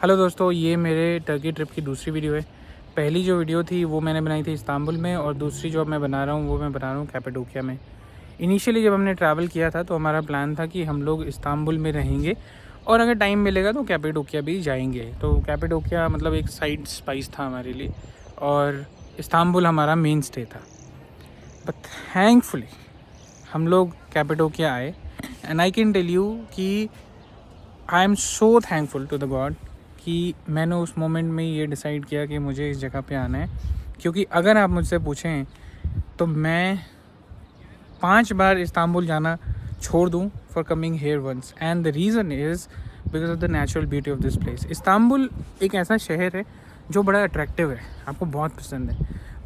Hello दोस्तों, ये मेरे टर्की ट्रिप की दूसरी वीडियो है। पहली जो वीडियो थी वो मैंने बनाई थी इस्तांबुल में, और दूसरी जो अब मैं बना रहा हूँ वो मैं बना रहा हूँ कैपाडोकिया में। इनिशियली जब हमने ट्रैवल किया था तो हमारा प्लान था कि हम लोग इस्तांबुल में रहेंगे और अगर टाइम मिलेगा तो कैपाडोकिया भी जाएंगे। तो कैपाडोकिया मतलब एक साइड स्पाइस था हमारे लिए, और इस्तांबुल हमारा मेन स्टे था। बट थैंकफुली हम लोग कैपाडोकिया आए, and I can tell you कि I am so thankful to the god कि मैंने उस मोमेंट में ये डिसाइड किया कि मुझे इस जगह पे आना है। क्योंकि अगर आप मुझसे पूछें तो मैं 5 बार इस्तांबुल जाना छोड़ दूँ for coming here once, and the reason is because of the natural beauty of this place. Istanbul एक ऐसा शहर है जो बड़ा अट्रैक्टिव है, आपको बहुत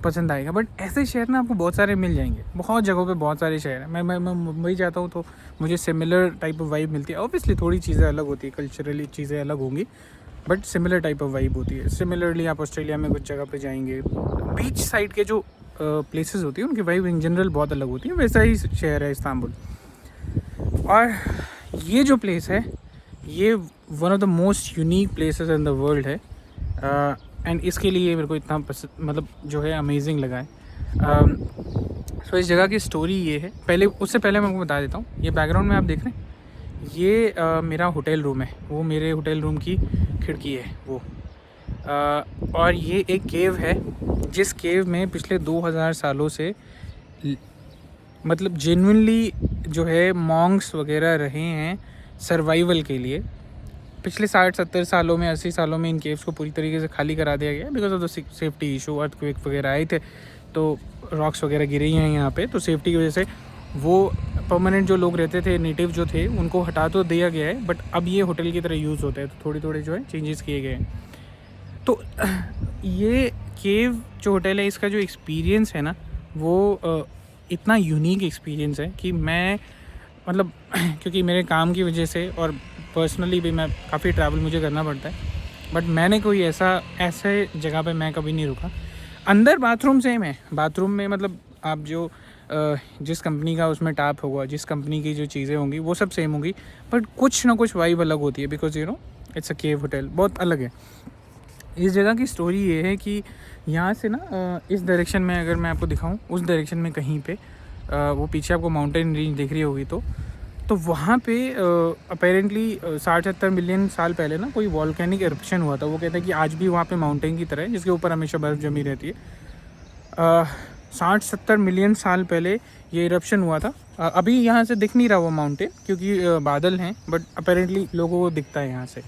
पसंद आएगा। बट ऐसे शहर ना आपको बहुत सारे मिल जाएंगे, बहुत जगहों पे बहुत सारे शहर हैं। मैं मुंबई जाता हूँ तो मुझे सिमिलर टाइप ऑफ वाइब मिलती है। ऑब्वियसली थोड़ी चीज़ें अलग होती है, कल्चरली चीज़ें अलग होंगी, but similar type of vibe होती है। सिमिलरली आप ऑस्ट्रेलिया में कुछ जगह पे जाएंगे, बीच साइड के जो प्लेसेस होती है उनकी वाइब इन जनरल बहुत अलग होती है। वैसा ही शहर है इस्तांबुल। और ये जो प्लेस है ये one of the most unique places in the world है, एंड इसके लिए मेरे को इतना मतलब जो है अमेजिंग लगा है। सो इस जगह की स्टोरी ये है। उससे पहले मैं आपको बता देता हूँ, ये बैकग्राउंड में आप देख रहे हैं ये मेरा होटल रूम है, वो मेरे होटल रूम की खिड़की है वो। और ये एक केव है जिस केव में पिछले 2000 सालों से मतलब जेन्युइनली जो है मॉन्क्स वगैरह रहे हैं सर्वाइवल के लिए। पिछले 60-70 सालों में 80 सालों में इन केव्स को पूरी तरीके से खाली करा दिया गया because of the safety issue. Earthquake वगैरह आए थे तो रॉक्स वगैरह गिरे हैं यहाँ पे, तो सेफ्टी की वजह से वो परमानेंट जो लोग रहते थे, नेटिव जो थे, उनको हटा तो दिया गया है, बट अब ये होटल की तरह यूज़ होता है, तो थोड़ी थोड़ी जो है चेंजेस किए गए हैं। तो ये केव जो होटल है इसका जो एक्सपीरियंस है ना वो इतना यूनिक एक्सपीरियंस है कि मैं मतलब क्योंकि मेरे काम की वजह से और पर्सनली भी मैं काफ़ी ट्रैवल मुझे करना पड़ता है, बट मैंने कोई ऐसे जगह पे मैं कभी नहीं रुका। अंदर बाथरूम सेम है, बाथरूम में मतलब आप जो जिस कंपनी का उसमें टैप होगा, जिस कंपनी की जो चीज़ें होंगी वो सब सेम होंगी, बट कुछ ना कुछ वाइब अलग होती है because it's a cave hotel, बहुत अलग है। इस जगह की स्टोरी ये है कि यहाँ से ना इस डायरेक्शन में अगर मैं आपको दिखाऊं, उस डायरेक्शन में कहीं पे वो पीछे आपको माउंटेन रेंज दिख रही होगी तो वहाँ पे अपेरेंटली 60-70 मिलियन साल पहले ना कोई वॉल्केनिक एरप्शन हुआ था। वो कहते हैं कि आज भी वहाँ पे माउंटेन की तरह है जिसके ऊपर हमेशा बर्फ़ जमी रहती है। 60-70 मिलियन साल पहले ये इरप्शन हुआ था। अभी यहाँ से दिख नहीं रहा वो माउंटेन क्योंकि बादल हैं, बट अपेरेंटली लोगों को दिखता है यहाँ से।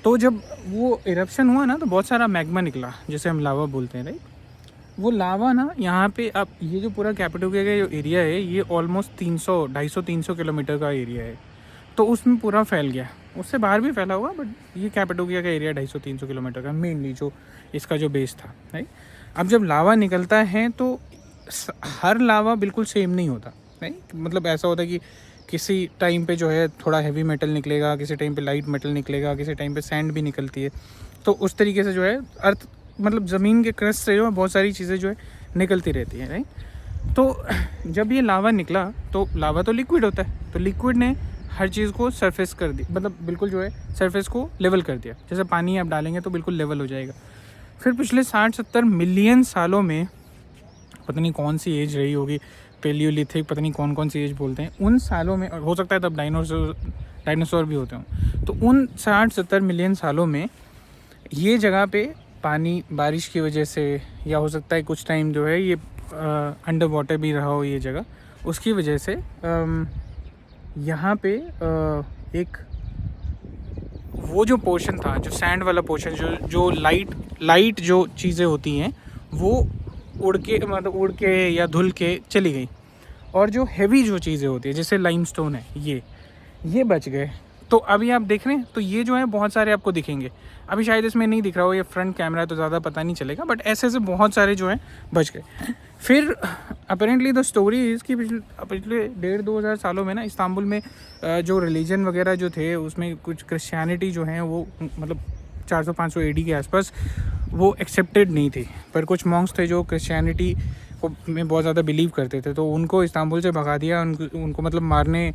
तो जब वो इरप्शन हुआ ना तो बहुत सारा मैग्मा निकला, जिसे हम लावा बोलते हैं, राइट। वो लावा ना यहाँ पे अब ये जो पूरा कैपाडोकिया का जो एरिया है ये ऑलमोस्ट 250-300 किलोमीटर का एरिया है, तो उसमें पूरा फैल गया। उससे बाहर भी फैला हुआ, बट ये कैपाडोकिया का एरिया 250-300 किलोमीटर का मेनली जो इसका जो बेस था, राइट। अब जब लावा निकलता है तो हर लावा बिल्कुल सेम नहीं होता, राइट। मतलब ऐसा होता है कि किसी टाइम पे जो है थोड़ा हैवी मेटल निकलेगा, किसी टाइम पे लाइट मेटल निकलेगा, किसी टाइम पे सैंड भी निकलती है। तो उस तरीके से जो है अर्थ मतलब ज़मीन के क्रस्ट से जो है बहुत सारी चीज़ें जो है निकलती रहती हैं, राइट। तो जब ये लावा निकला तो लावा तो लिक्विड होता है, तो लिक्विड ने हर चीज़ को सरफेस कर दी, मतलब बिल्कुल जो है सरफेस को लेवल कर दिया। जैसे पानी आप डालेंगे तो बिल्कुल लेवल हो जाएगा। फिर पिछले 60-70 मिलियन सालों में पता नहीं कौन सी एज रही होगी, पेलियोलिथिक, पता नहीं कौन कौन सी एज बोलते हैं, उन सालों में हो सकता है तब डायनासोर भी होते हों। तो उन 60-70 मिलियन सालों में ये जगह पे पानी बारिश की वजह से, या हो सकता है कुछ टाइम जो है ये अंडर वाटर भी रहा हो ये जगह, उसकी वजह से यहाँ पे एक वो जो पोर्शन था, जो सैंड वाला पोर्शन, जो लाइट जो चीज़ें होती हैं वो उड़ के या धुल के चली गई, और जो हैवी जो चीज़ें होती है जैसे लाइमस्टोन है ये बच गए। तो अभी आप देख रहे हैं तो ये जो है बहुत सारे आपको दिखेंगे। अभी शायद इसमें नहीं दिख रहा हो, ये फ्रंट कैमरा है तो ज़्यादा पता नहीं चलेगा, बट ऐसे ऐसे बहुत सारे जो हैं बच गए। फिर अपेरेंटली द स्टोरी इज़ कि पिछले 1.5-2 हज़ार सालों में ना इस्तांबुल में जो रिलीजन वगैरह जो थे उसमें कुछ क्रिश्चियनिटी जो है वो मतलब 400-500 AD के आसपास वो एक्सेप्टेड नहीं थी, पर कुछ मॉन्क्स थे जो क्रिश्चियनिटी को में बहुत ज़्यादा बिलीव करते थे, तो उनको इस्तांबुल से भगा दिया, उनको मतलब मारने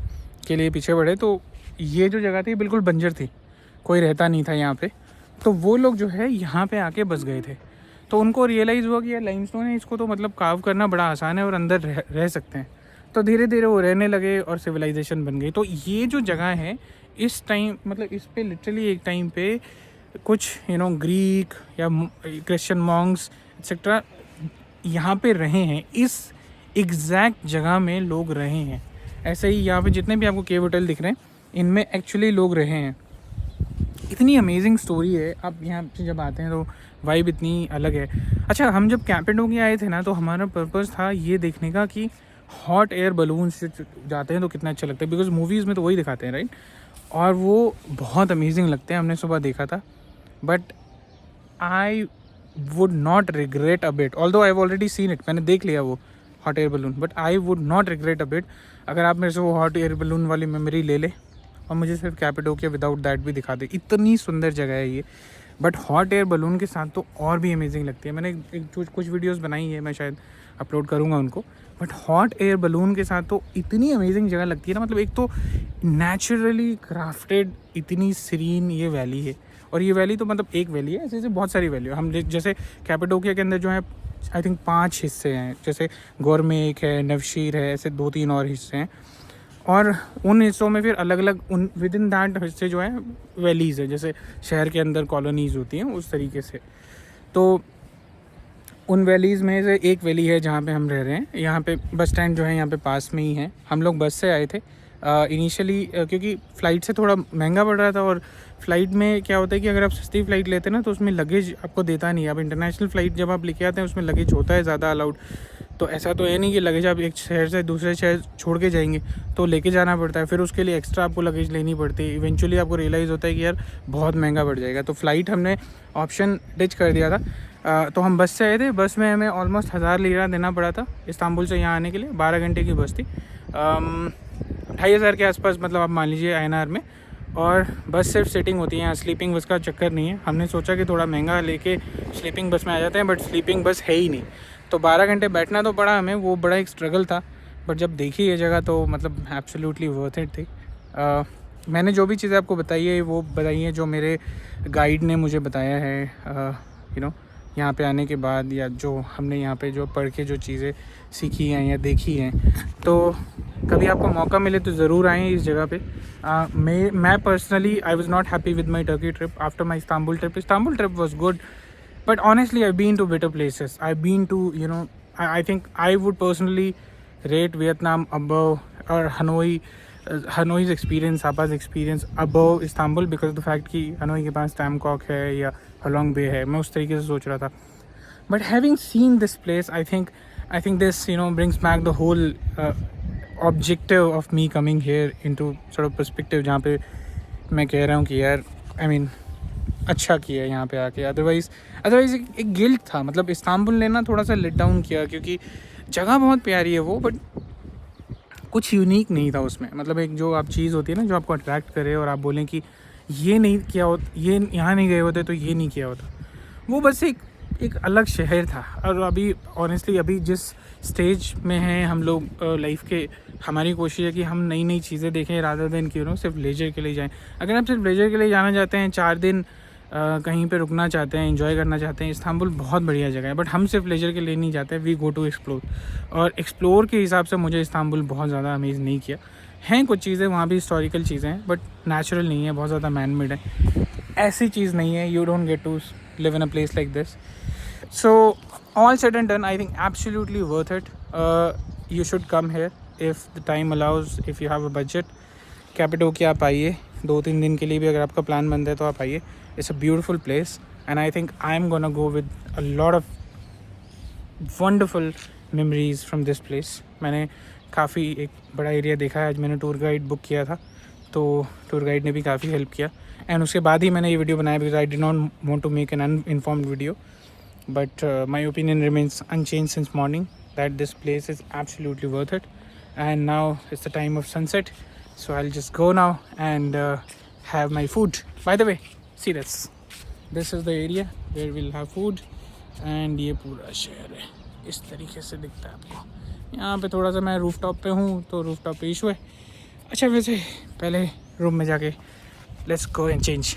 के लिए पीछे बढ़े। तो ये जो जगह थी बिल्कुल बंजर थी, कोई रहता नहीं था यहाँ पे। तो वो लोग जो है यहाँ पे आके बस गए थे। तो उनको रियलाइज़ हुआ कि यार लाइमस्टोन है, इसको तो मतलब कार्व करना बड़ा आसान है और अंदर रह सकते हैं। तो धीरे धीरे वो रहने लगे और सिविलाइजेशन बन गई। तो ये जो जगह है इस टाइम, मतलब इस पे लिटरली एक टाइम पे कुछ ग्रीक या क्रिश्चियन मॉन्क्स एक्सेट्रा यहाँ पे रहे हैं। इस एग्जैक्ट जगह में लोग रहे हैं। ऐसे ही यहाँ पे जितने भी आपको केव होटल दिख रहे हैं इनमें एक्चुअली लोग रहे हैं। इतनी अमेजिंग स्टोरी है। आप यहाँ पे जब आते हैं तो वाइब इतनी अलग है। अच्छा, हम जब कैपेडोकिया आए थे ना तो हमारा पर्पस था ये देखने का कि हॉट एयर बलून से जाते हैं तो कितना अच्छा लगता है, बिकॉज मूवीज़ में तो वही दिखाते हैं, राइट। और वो बहुत अमेजिंग लगते हैं। हमने सुबह देखा था, but I would not regret a bit, although I have already seen it, मैंने देख लिया वो hot air balloon, but I would not regret a bit अगर आप मेरे से वो हॉट एयर बलून वाली मेमोरी ले ले और मुझे सिर्फ कैपेडोकिया विदाउट दैट भी दिखा दे। इतनी सुंदर जगह है ये, बट हॉट एयर बलून के साथ तो और भी अमेजिंग लगती है। मैंने कुछ वीडियोस बनाई है, मैं शायद अपलोड करूँगा उनको, बट हॉट एयर बलून के साथ तो इतनी अमेजिंग जगह लगती है ना। मतलब एक तो नेचुरली क्राफ्टेड इतनी सीरीन ये वैली है, और ये वैली तो मतलब एक वैली है, ऐसे ऐसे बहुत सारी वैली है। हम जैसे कैपेडोकिया के अंदर जो है आई थिंक 5 हिस्से हैं, जैसे गोरमेक है, नवशीर है, ऐसे 2-3 और हिस्से हैं। और उन हिस्सों में फिर अलग अलग उन विद इन दैट हिस्से जो है वैलीज़ है, जैसे शहर के अंदर कॉलोनीज़ होती हैं उस तरीके से। तो उन वैलीज़ में से एक वैली है जहाँ पे हम रह रहे हैं। यहाँ पे बस स्टैंड जो है यहाँ पे पास में ही है। हम लोग बस से आए थे इनिशियली, क्योंकि फ़्लाइट से थोड़ा महंगा पड़ रहा था। और फ़्लाइट में क्या होता है कि अगर आप सस्ती फ़्लाइट लेते हैं ना तो उसमें लगेज आपको देता नहीं है। अब इंटरनेशनल फ़्लाइट जब आप लेके आते हैं उसमें लगेज होता है ज़्यादा अलाउड। तो ऐसा तो है नहीं कि लगेज आप एक शहर से दूसरे शहर छोड़ के जाएंगे तो लेके जाना पड़ता है, फिर उसके लिए एक्स्ट्रा आपको लगेज लेनी पड़ती है। इवेंचुअली आपको रियलाइज़ होता है कि यार बहुत महंगा पड़ जाएगा। तो फ़्लाइट हमने ऑप्शन डिच कर दिया था। तो हम बस से आए थे। बस में हमें ऑलमोस्ट 1000 लीरा देना पड़ा था इस्तांबुल से यहाँ आने के लिए। 12 घंटे की बस थी, 2500 के आसपास, मतलब आप मान लीजिए INR में। और बस सिर्फ सिटिंग होती है, यहाँ स्लीपिंग बस का चक्कर नहीं है। हमने सोचा कि थोड़ा महंगा लेके स्लीपिंग बस में आ जाते हैं, बट स्लीपिंग बस है ही नहीं। तो 12 घंटे बैठना तो पड़ा हमें, वो बड़ा एक स्ट्रगल था। बट जब देखी ये जगह तो मतलब एब्सोल्युटली वर्थ इट थी। मैंने जो भी चीज़ें आपको बताई है वो बताई है जो मेरे गाइड ने मुझे बताया है यहाँ पे आने के बाद, या जो हमने यहाँ पे जो पढ़ के जो चीज़ें सीखी हैं या देखी हैं। तो कभी आपको मौका मिले तो ज़रूर आएँ इस जगह पे। मैं personally I was not happy with my Turkey trip after my Istanbul trip was good, but honestly I've been to better places. I've been to I think I would personally rate Vietnam above, or Hanoi's experience, Sapa's experience above Istanbul, because of the fact कि Hanoi के पास Tamkok है या Halong Bay है। मैं उस तरीके से सोच रहा था। But having seen this place, I think this brings back the whole objective of me coming here into sort of perspective, जहाँ पे मैं कह रहा हूँ कि यार अच्छा किया यहाँ पे आके। अदरवाइज़ एक गिल्ट था। मतलब इस्तांबुल ने ना थोड़ा सा लेट डाउन किया, क्योंकि जगह बहुत प्यारी है वो, बट कुछ यूनिक नहीं था उसमें। मतलब एक जो आप चीज़ होती है ना जो आपको अट्रैक्ट करे और आप बोलें कि ये नहीं किया होता, ये यहाँ नहीं गए होते तो ये नहीं किया होता, वो बस एक अलग शहर था। और अभी ऑनेस्टली अभी जिस स्टेज में हैं हम लोग लाइफ के, हमारी कोशिश है कि हम नई नई चीज़ें देखें रादर देन कि सिर्फ लेजर के लिए जाएं। अगर आप सिर्फ लेजर के लिए जाना चाहते हैं, 4 दिन कहीं पे रुकना चाहते हैं, एंजॉय करना चाहते हैं, इस्तांबुल बहुत बढ़िया जगह है। बट हम सिर्फ लेजर के लिए नहीं जाते, वी गो टू एक्सप्लोर। और एक्सप्लोर के हिसाब से मुझे इस्तांबुल बहुत ज़्यादा अमेज नहीं किया। हैं कुछ चीज़ें वहाँ भी हिस्टोरिकल चीज़ें हैं, बट नेचुरल नहीं है, बहुत ज़्यादा मैन मेड है। ऐसी चीज़ नहीं है, you don't get to live in a place like this. So all said and done, I think absolutely worth it. You should come here if the time allows, if you have a budget. Cappadocia आप आइए, 2-3 दिन के लिए भी अगर आपका plan बन है तो आप आइए। It's a beautiful place, and I think I'm gonna go with a lot of wonderful memories from this place. मैंने काफ़ी एक बड़ा एरिया देखा है। आज मैंने टूर गाइड बुक किया था, तो टूर गाइड ने भी काफ़ी हेल्प किया। एंड उसके बाद ही मैंने ये वीडियो बनाया, because I did not want to make an uninformed video. But my opinion remains unchanged since morning that this place is absolutely worth it. And now it's the time of sunset, so I'll just go now and have my food. By the way, see this is the area where we'll have food, and ये पूरा शहर है इस तरीके से दिखता है आपको। यहाँ पे थोड़ा सा मैं रूफटॉप पे हूँ तो रूफटॉप पे इशू है। अच्छा, वैसे पहले रूम में जाके लेट्स गो एंड चेंज।